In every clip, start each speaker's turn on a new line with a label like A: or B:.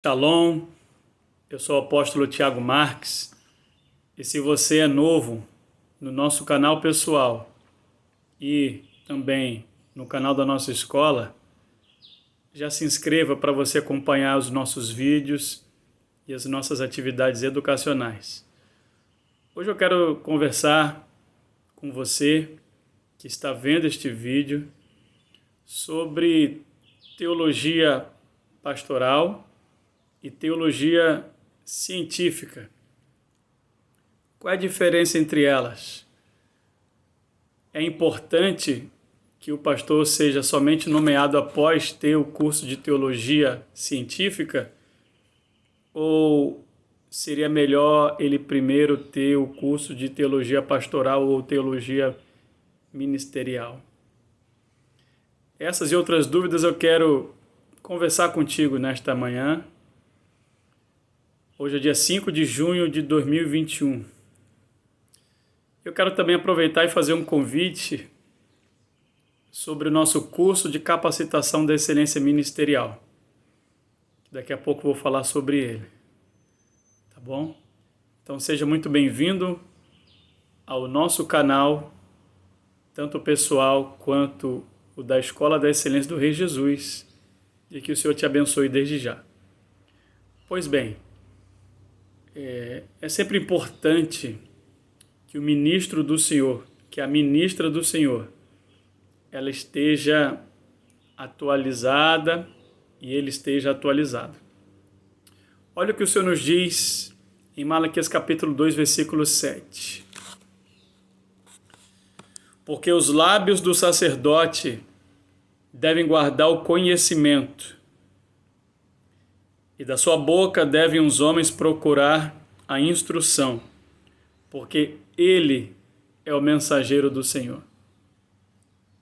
A: Shalom, eu sou o apóstolo Tiago Marques e se você é novo no nosso canal pessoal e também no canal da nossa escola, já se inscreva para você acompanhar os nossos vídeos e as nossas atividades educacionais. Hoje eu quero conversar com você que está vendo este vídeo sobre teologia pastoral e teologia científica. Qual é a diferença entre elas? É importante que o pastor seja somente nomeado após ter o curso de teologia científica? Ou seria melhor ele primeiro ter o curso de teologia pastoral ou teologia ministerial? Essas e outras dúvidas eu quero conversar contigo nesta manhã. Hoje é dia 5 de junho de 2021. Eu quero também aproveitar e fazer um convite sobre o nosso curso de capacitação da excelência ministerial. Daqui a pouco eu vou falar sobre ele. Tá bom? Então seja muito bem-vindo ao nosso canal, tanto o pessoal quanto o da Escola da Excelência do Rei Jesus, e que o Senhor te abençoe desde já. Pois bem, é sempre importante que o ministro do Senhor, que a ministra do Senhor, ela esteja atualizada e ele esteja atualizado. Olha o que o Senhor nos diz em Malaquias capítulo 2, versículo 7. Porque os lábios do sacerdote devem guardar o conhecimento, e da sua boca devem os homens procurar a instrução, porque ele é o mensageiro do Senhor.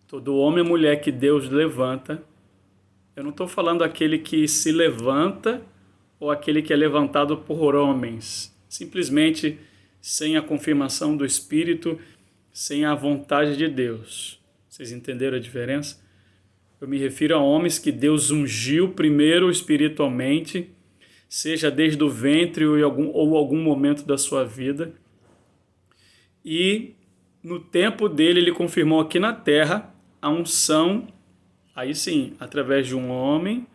A: Todo homem e mulher que Deus levanta, eu não estou falando aquele que se levanta ou aquele que é levantado por homens, simplesmente sem a confirmação do Espírito, sem a vontade de Deus. Vocês entenderam a diferença? Eu me refiro a homens que Deus ungiu primeiro espiritualmente, seja desde o ventre ou algum momento da sua vida, e no tempo dele ele confirmou aqui na terra a unção, aí sim, através de um homem,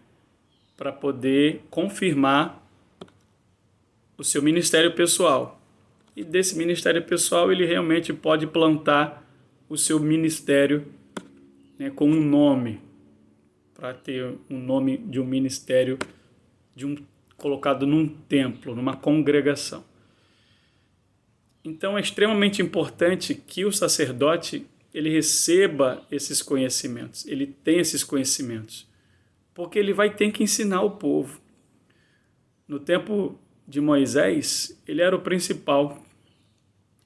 A: para poder confirmar o seu ministério pessoal. E desse ministério pessoal ele realmente pode plantar o seu ministério, né, com um nome, para ter um nome de um ministério colocado num templo, numa congregação. Então é extremamente importante que o sacerdote ele receba esses conhecimentos, ele tenha esses conhecimentos, porque ele vai ter que ensinar o povo. No tempo de Moisés, ele era o principal,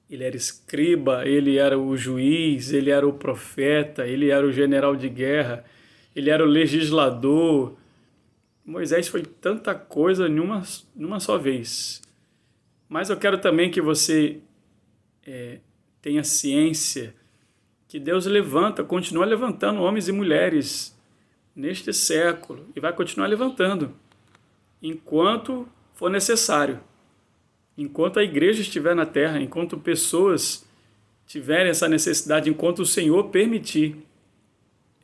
A: ele era escriba, ele era o juiz, ele era o profeta, ele era o general de guerra, ele era o legislador. Moisés foi tanta coisa numa só vez. Mas eu quero também que você tenha ciência que Deus continua levantando homens e mulheres neste século e vai continuar levantando enquanto for necessário. Enquanto a igreja estiver na terra, enquanto pessoas tiverem essa necessidade, enquanto o Senhor permitir,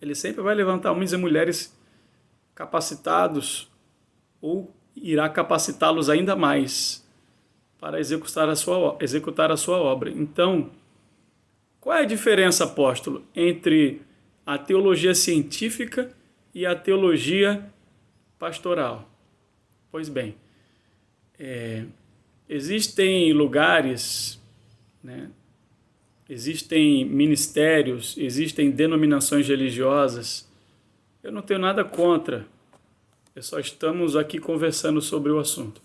A: Ele sempre vai levantar homens e mulheres capacitados ou irá capacitá-los ainda mais para executar a sua obra. Então, qual é a diferença, apóstolo, entre a teologia científica e a teologia pastoral? Pois bem, existem lugares, né? Existem ministérios, existem denominações religiosas. Eu não tenho nada contra, só estamos aqui conversando sobre o assunto,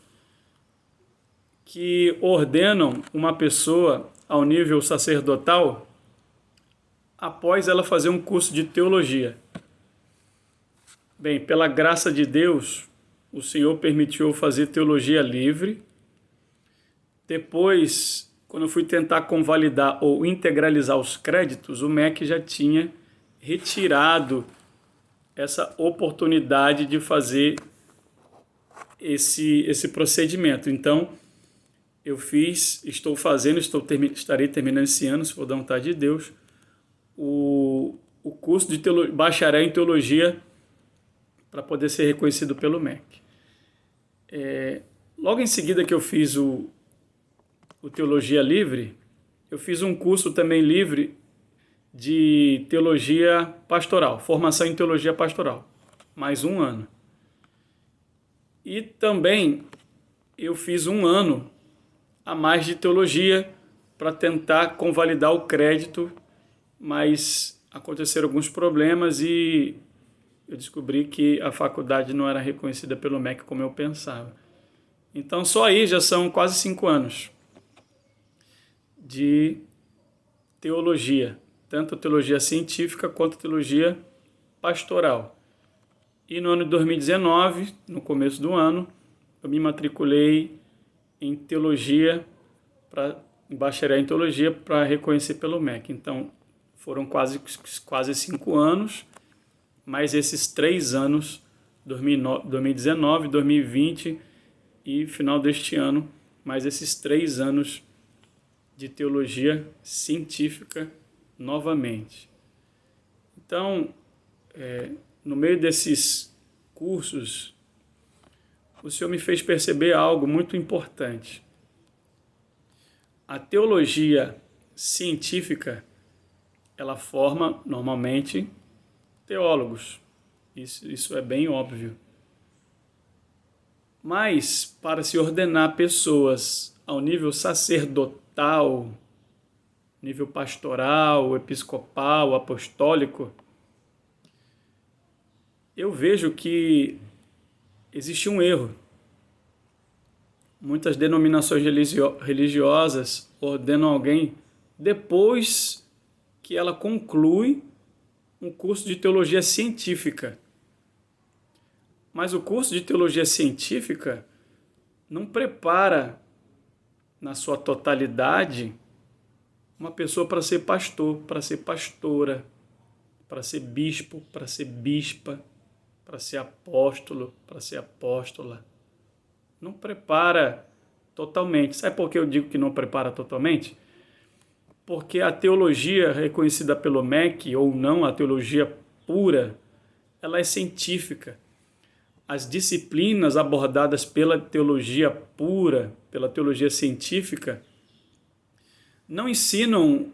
A: que ordenam uma pessoa ao nível sacerdotal após ela fazer um curso de teologia. Bem, pela graça de Deus, o Senhor permitiu fazer teologia livre. Depois, quando eu fui tentar convalidar ou integralizar os créditos, o MEC já tinha retirado essa oportunidade de fazer esse procedimento. Então, estarei terminando esse ano, se for da vontade de Deus, o curso de bacharel em teologia para poder ser reconhecido pelo MEC. Logo em seguida que eu fiz o Teologia Livre, eu fiz um curso também livre de teologia pastoral, formação em teologia pastoral, mais um ano. E também eu fiz um ano a mais de teologia para tentar convalidar o crédito, mas aconteceram alguns problemas e eu descobri que a faculdade não era reconhecida pelo MEC como eu pensava. Então só aí já são quase 5 anos de teologia, tanto teologia científica quanto teologia pastoral. E no ano de 2019, no começo do ano, eu me matriculei em teologia, em bacharel em teologia, para reconhecer pelo MEC. Então, foram quase 5 anos, mais esses 3 anos, 2019, 2020 e final deste ano, mais esses 3 anos de teologia científica novamente. Então, no meio desses cursos, o Senhor me fez perceber algo muito importante. A teologia científica, ela forma, normalmente, teólogos. Isso é bem óbvio. Mas, para se ordenar pessoas ao nível sacerdotal, nível pastoral, episcopal, apostólico, eu vejo que existe um erro. Muitas denominações religiosas ordenam alguém depois que ela conclui um curso de teologia científica. Mas o curso de teologia científica não prepara, na sua totalidade, uma pessoa para ser pastor, para ser pastora, para ser bispo, para ser bispa, para ser apóstolo, para ser apóstola. Não prepara totalmente. Sabe por que eu digo que não prepara totalmente? Porque a teologia reconhecida pelo MEC, ou não, a teologia pura, ela é científica. As disciplinas abordadas pela teologia pura, pela teologia científica, não ensinam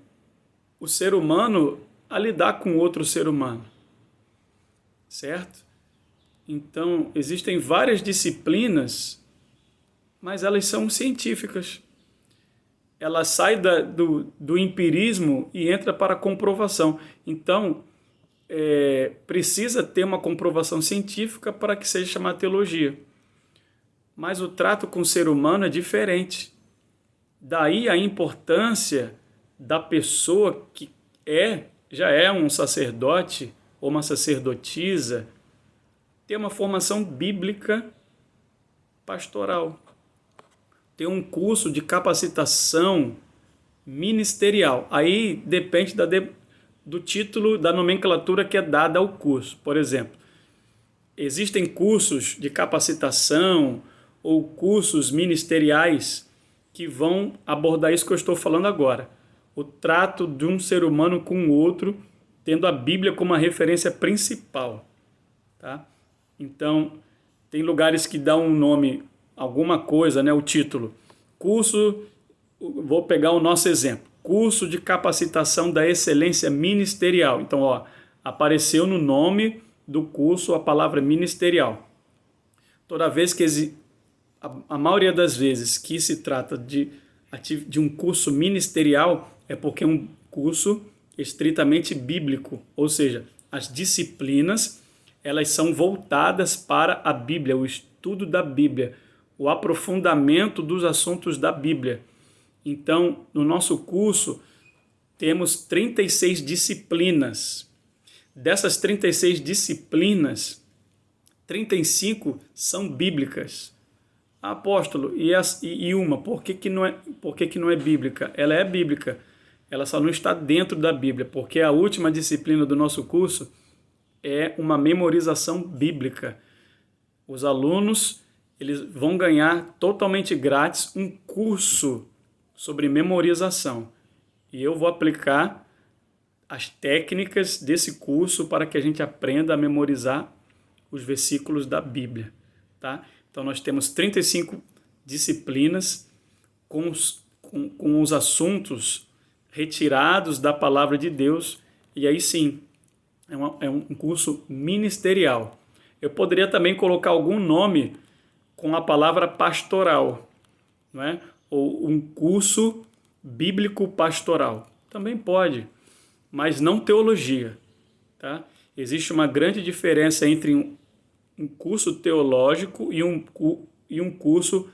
A: o ser humano a lidar com outro ser humano. Certo? Então, existem várias disciplinas, mas elas são científicas. Ela sai do empirismo e entra para a comprovação. Então, precisa ter uma comprovação científica para que seja chamada teologia. Mas o trato com o ser humano é diferente. Daí a importância da pessoa que já é um sacerdote ou uma sacerdotisa ter uma formação bíblica pastoral. Ter um curso de capacitação ministerial. Aí depende do título, da nomenclatura que é dada ao curso. Por exemplo, existem cursos de capacitação ou cursos ministeriais que vão abordar isso que eu estou falando agora. O trato de um ser humano com o outro, tendo a Bíblia como a referência principal. Tá? Então, tem lugares que dão um nome, alguma coisa, né, o título. Curso, vou pegar o nosso exemplo. Curso de capacitação da excelência ministerial. Então, apareceu no nome do curso a palavra ministerial. Toda vez que a maioria das vezes que se trata de um curso ministerial, é porque é um curso estritamente bíblico, ou seja, as disciplinas elas são voltadas para a Bíblia, o estudo da Bíblia, o aprofundamento dos assuntos da Bíblia. Então, no nosso curso, temos 36 disciplinas. Dessas 36 disciplinas, 35 são bíblicas. Apóstolo, e uma, por que não é bíblica? Ela é bíblica, ela só não está dentro da Bíblia, porque a última disciplina do nosso curso é uma memorização bíblica. Os alunos, eles vão ganhar totalmente grátis um curso sobre memorização. E eu vou aplicar as técnicas desse curso para que a gente aprenda a memorizar os versículos da Bíblia, tá? Então nós temos 35 disciplinas com os assuntos retirados da palavra de Deus, e aí sim, é um curso ministerial. Eu poderia também colocar algum nome com a palavra pastoral, não é? Ou um curso bíblico pastoral. Também pode, mas não teologia, tá? Existe uma grande diferença entre um curso teológico e um curso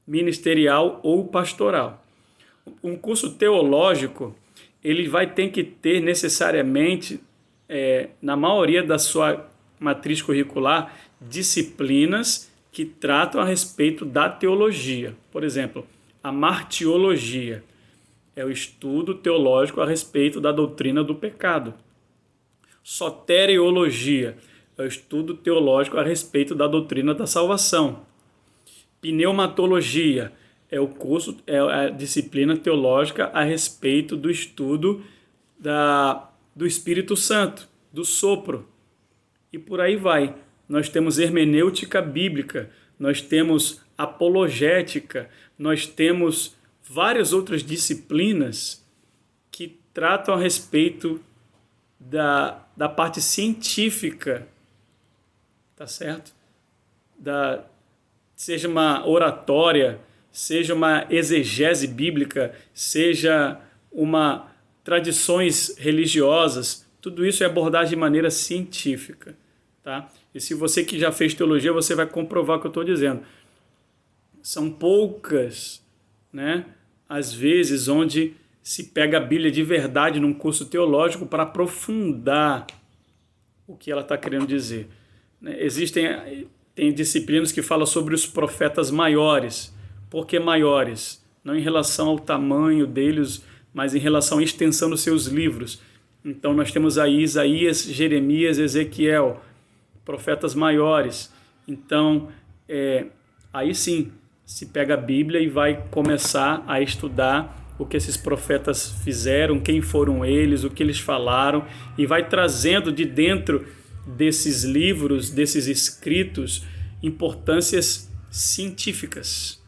A: ministerial ou pastoral. Um curso teológico, ele vai ter que ter necessariamente, na maioria da sua matriz curricular, disciplinas que tratam a respeito da teologia. Por exemplo, a martiologia é o estudo teológico a respeito da doutrina do pecado. Soteriologia é o estudo teológico a respeito da doutrina da salvação. Pneumatologia é a disciplina teológica a respeito do estudo do Espírito Santo, do sopro. E por aí vai. Nós temos hermenêutica bíblica, nós temos apologética, nós temos várias outras disciplinas que tratam a respeito da parte científica, tá certo? Seja uma oratória, seja uma exegese bíblica, seja tradições religiosas, tudo isso é abordado de maneira científica, tá? E se você que já fez teologia, você vai comprovar o que eu estou dizendo. São poucas, né, as vezes onde se pega a Bíblia de verdade num curso teológico para aprofundar o que ela está querendo dizer. Tem disciplinas que falam sobre os profetas maiores. Por que maiores? Não em relação ao tamanho deles, mas em relação à extensão dos seus livros. Então nós temos aí Isaías, Jeremias, Ezequiel, profetas maiores. Então, aí sim, se pega a Bíblia e vai começar a estudar o que esses profetas fizeram, quem foram eles, o que eles falaram, e vai trazendo de dentro desses livros, desses escritos, importâncias científicas.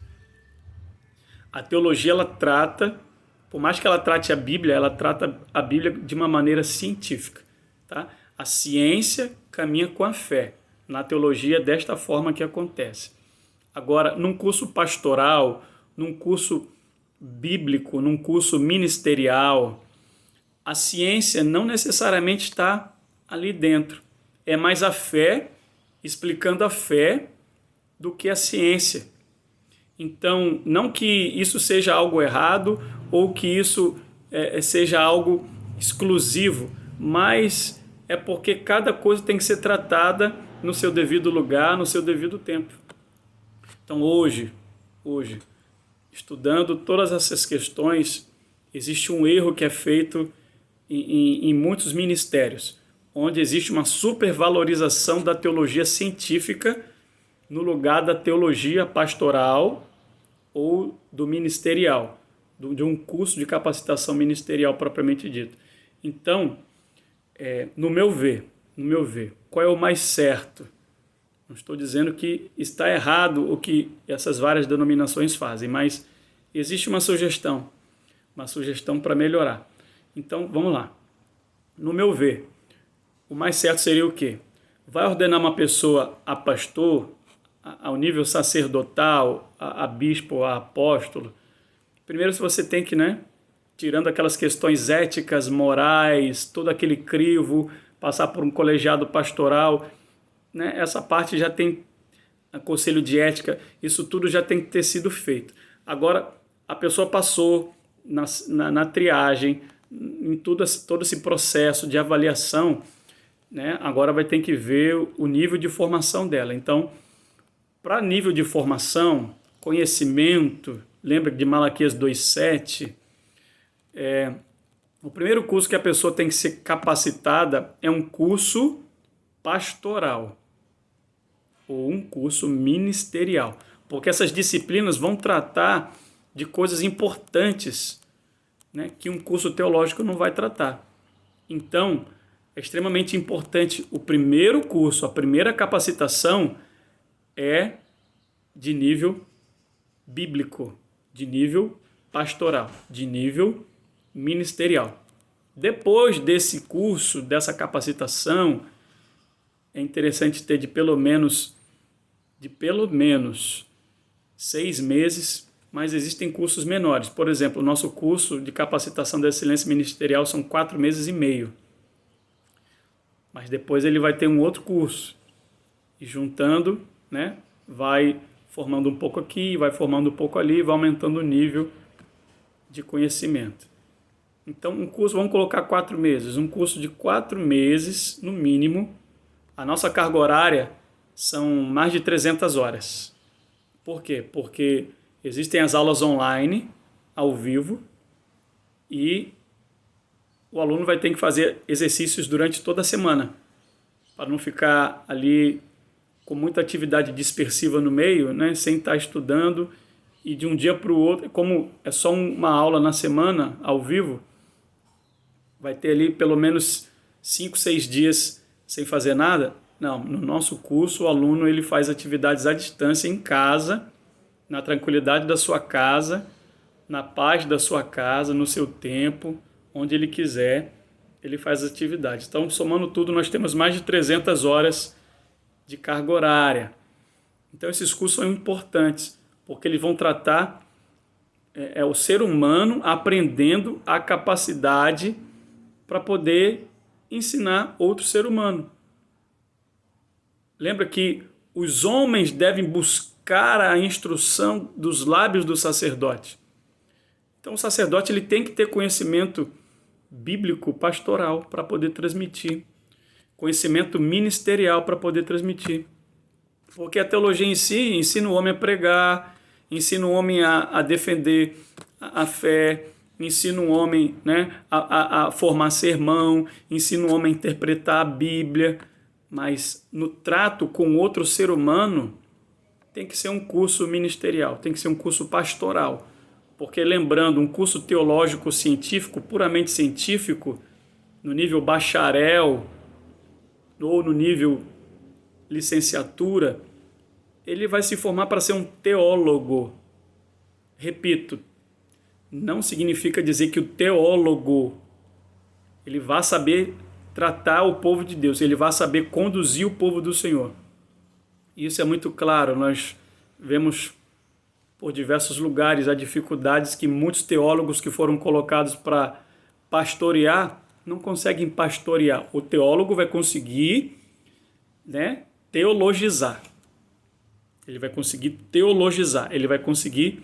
A: A teologia, ela trata, por mais que ela trate a Bíblia, ela trata a Bíblia de uma maneira científica, tá? A ciência caminha com a fé. Na teologia, é desta forma que acontece. Agora, num curso pastoral, num curso bíblico, num curso ministerial, a ciência não necessariamente está ali dentro. É mais a fé, explicando a fé, do que a ciência. Então, não que isso seja algo errado ou que isso seja algo exclusivo, mas é porque cada coisa tem que ser tratada no seu devido lugar, no seu devido tempo. Então, hoje, estudando todas essas questões, existe um erro que é feito em muitos ministérios, onde existe uma supervalorização da teologia científica no lugar da teologia pastoral ou do ministerial, de um curso de capacitação ministerial propriamente dito. Então, no meu ver, qual é o mais certo? Não estou dizendo que está errado o que essas várias denominações fazem, mas existe uma sugestão para melhorar. Então, vamos lá. No meu ver, o mais certo seria o quê? Vai ordenar uma pessoa a pastor, ao nível sacerdotal, a bispo, a apóstolo. Primeiro, se você tem que, tirando aquelas questões éticas, morais, todo aquele crivo, passar por um colegiado pastoral, essa parte já tem conselho de ética, isso tudo já tem que ter sido feito. Agora, a pessoa passou na triagem, em todo esse processo de avaliação, agora vai ter que ver o nível de formação dela. Então, para nível de formação, conhecimento, lembra de Malaquias 2,7, o primeiro curso que a pessoa tem que ser capacitada é um curso pastoral. ou um curso ministerial, porque essas disciplinas vão tratar de coisas importantes, né, que um curso teológico não vai tratar. Então, é extremamente importante. O primeiro curso, a primeira capacitação é de nível bíblico, de nível pastoral, de nível ministerial. Depois desse curso, dessa capacitação, é interessante ter de pelo menos 6 meses, mas existem cursos menores. Por exemplo, o nosso curso de capacitação da excelência ministerial são 4 meses e meio. Mas depois ele vai ter um outro curso. E juntando, né, vai formando um pouco aqui, vai formando um pouco ali, vai aumentando o nível de conhecimento. Então, um curso, vamos colocar 4 meses. Um curso de 4 meses, no mínimo. A nossa carga horária são mais de 300 horas. Por quê? Porque existem as aulas online, ao vivo, e o aluno vai ter que fazer exercícios durante toda a semana, para não ficar ali com muita atividade dispersiva no meio, né, sem estar estudando, e de um dia para o outro, como é só uma aula na semana, ao vivo, vai ter ali pelo menos 5, 6 dias sem fazer nada. Não, no nosso curso o aluno ele faz atividades à distância em casa, na tranquilidade da sua casa, na paz da sua casa, no seu tempo, onde ele quiser, ele faz atividades. Então, somando tudo, nós temos mais de 300 horas de carga horária. Então, esses cursos são importantes, porque eles vão tratar o ser humano aprendendo a capacidade para poder ensinar outro ser humano. Lembra que os homens devem buscar a instrução dos lábios do sacerdote. Então, o sacerdote ele tem que ter conhecimento bíblico, pastoral, para poder transmitir. Conhecimento ministerial para poder transmitir. Porque a teologia em si ensina o homem a pregar, ensina o homem a defender a fé, ensina o homem, né, a formar sermão, ensina o homem a interpretar a Bíblia. Mas no trato com outro ser humano, tem que ser um curso ministerial, tem que ser um curso pastoral. Porque, lembrando, um curso teológico científico, puramente científico, no nível bacharel ou no nível licenciatura, ele vai se formar para ser um teólogo. Repito, não significa dizer que o teólogo ele vai saber tratar o povo de Deus, ele vai saber conduzir o povo do Senhor. Isso é muito claro, nós vemos por diversos lugares as dificuldades que muitos teólogos que foram colocados para pastorear não conseguem pastorear. O teólogo vai conseguir, né, teologizar. Ele vai conseguir teologizar, ele vai conseguir,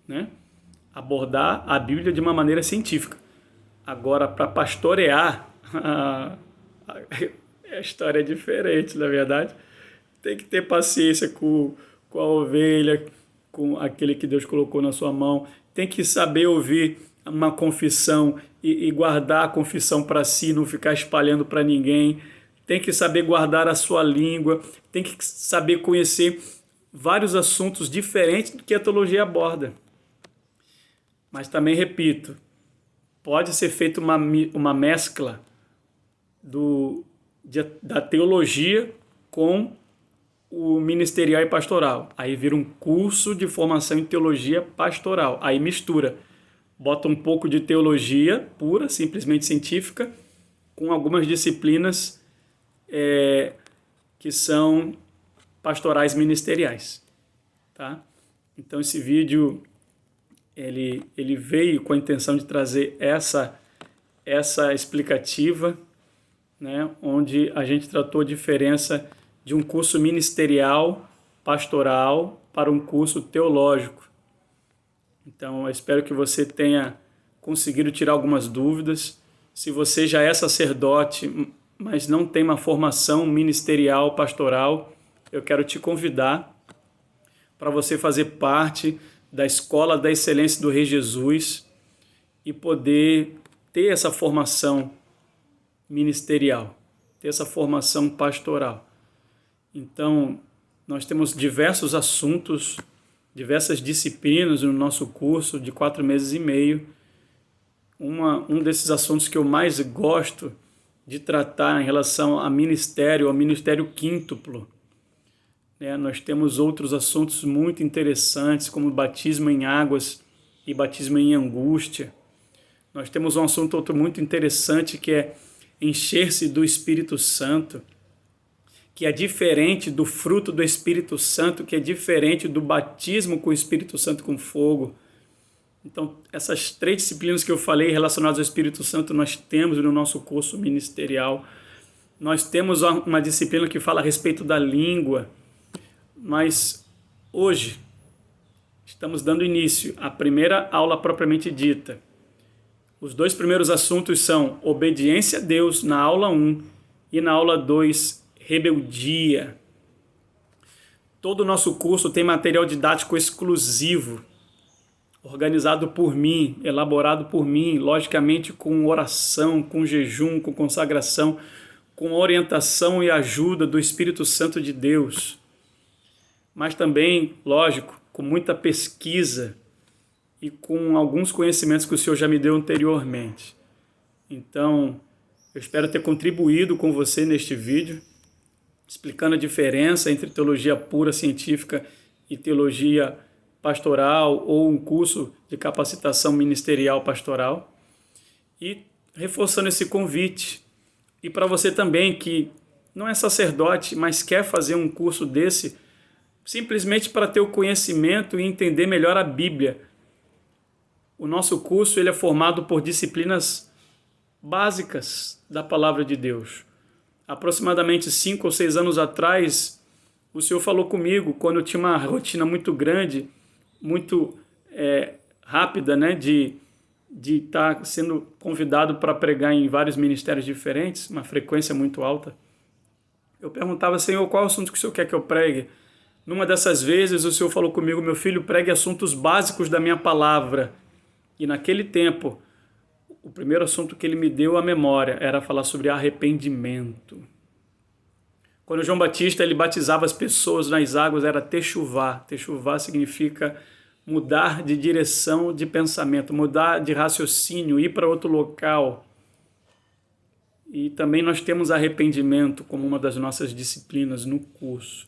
A: né, abordar a Bíblia de uma maneira científica. Agora, para pastorear, a história é diferente, na verdade. Tem que ter paciência com a ovelha, com aquele que Deus colocou na sua mão. Tem que saber ouvir uma confissão e guardar a confissão para si, não ficar espalhando para ninguém. Tem que saber guardar a sua língua. Tem que saber conhecer vários assuntos diferentes do que a teologia aborda. Mas também, repito, pode ser feita uma mescla da teologia com o ministerial e pastoral. Aí vira um curso de formação em teologia pastoral. Aí mistura. Bota um pouco de teologia pura, simplesmente científica, com algumas disciplinas que são pastorais ministeriais. Tá? Então esse vídeo ele veio com a intenção de trazer essa explicativa, né, onde a gente tratou a diferença de um curso ministerial, pastoral, para um curso teológico. Então, eu espero que você tenha conseguido tirar algumas dúvidas. Se você já é sacerdote, mas não tem uma formação ministerial, pastoral, eu quero te convidar para você fazer parte da Escola da Excelência do Rei Jesus e poder ter essa formação ministerial, ter essa formação pastoral. Então, Nós temos diversos assuntos, diversas disciplinas no nosso curso de 4 meses e meio. Um desses assuntos que eu mais gosto de tratar em relação ao ministério quíntuplo. Nós temos outros assuntos muito interessantes, como batismo em águas e batismo em angústia. Nós temos um assunto outro muito interessante, que é encher-se do Espírito Santo, que é diferente do fruto do Espírito Santo, que é diferente do batismo com o Espírito Santo com fogo. Então, essas 3 disciplinas que eu falei relacionadas ao Espírito Santo, nós temos no nosso curso ministerial. Nós temos uma disciplina que fala a respeito da língua, mas hoje estamos dando início à primeira aula propriamente dita. Os 2 primeiros assuntos são obediência a Deus na aula 1 e na aula 2, rebeldia. Todo o nosso curso tem material didático exclusivo, organizado por mim, elaborado por mim, logicamente com oração, com jejum, com consagração, com orientação e ajuda do Espírito Santo de Deus. Mas também, lógico, com muita pesquisa e com alguns conhecimentos que o Senhor já me deu anteriormente. Então, eu espero ter contribuído com você neste vídeo, explicando a diferença entre teologia pura científica e teologia pastoral ou um curso de capacitação ministerial pastoral, e reforçando esse convite. E para você também que não é sacerdote, mas quer fazer um curso desse, simplesmente para ter o conhecimento e entender melhor a Bíblia. O nosso curso ele é formado por disciplinas básicas da Palavra de Deus. Aproximadamente 5 ou 6 anos atrás, o Senhor falou comigo, quando eu tinha uma rotina muito grande, muito rápida, de estar sendo convidado para pregar em vários ministérios diferentes, uma frequência muito alta. Eu perguntava, Senhor, qual assunto que o Senhor quer que eu pregue? Numa dessas vezes, o Senhor falou comigo, meu filho, pregue assuntos básicos da minha palavra. E naquele tempo, o primeiro assunto que ele me deu à memória era falar sobre arrependimento. Quando João Batista ele batizava as pessoas nas águas, era techuvá. Techuvá significa mudar de direção de pensamento, mudar de raciocínio, ir para outro local. E também nós temos arrependimento como uma das nossas disciplinas no curso.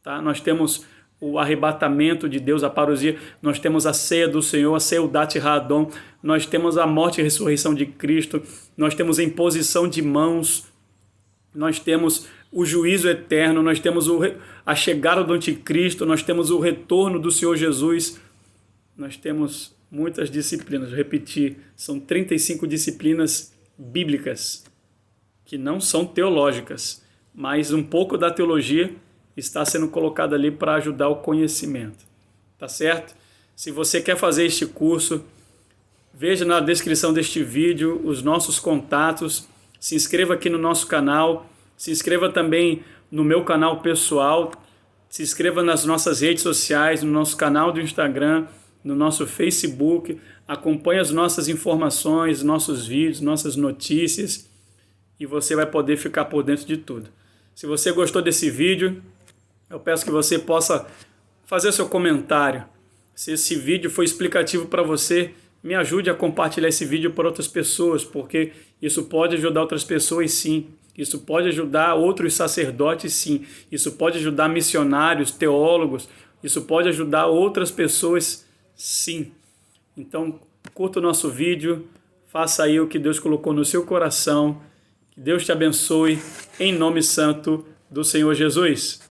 A: Tá? Nós temos o arrebatamento de Deus, a parousia, nós temos a ceia do Senhor, a Seudat Hadom, nós temos a morte e ressurreição de Cristo, nós temos a imposição de mãos, nós temos o juízo eterno, nós temos a chegada do anticristo, nós temos o retorno do Senhor Jesus, nós temos muitas disciplinas. Vou repetir, são 35 disciplinas bíblicas, que não são teológicas, mas um pouco da teologia está sendo colocado ali para ajudar o conhecimento, tá certo? Se você quer fazer este curso, veja na descrição deste vídeo os nossos contatos, se inscreva aqui no nosso canal, se inscreva também no meu canal pessoal, se inscreva nas nossas redes sociais, no nosso canal do Instagram, no nosso Facebook, acompanhe as nossas informações, nossos vídeos, nossas notícias, e você vai poder ficar por dentro de tudo. Se você gostou desse vídeo, eu peço que você possa fazer seu comentário. Se esse vídeo foi explicativo para você, me ajude a compartilhar esse vídeo para outras pessoas, porque isso pode ajudar outras pessoas sim. Isso pode ajudar outros sacerdotes sim. Isso pode ajudar missionários, teólogos. Isso pode ajudar outras pessoas sim. Então, curta o nosso vídeo, faça aí o que Deus colocou no seu coração. Que Deus te abençoe, em nome santo do Senhor Jesus.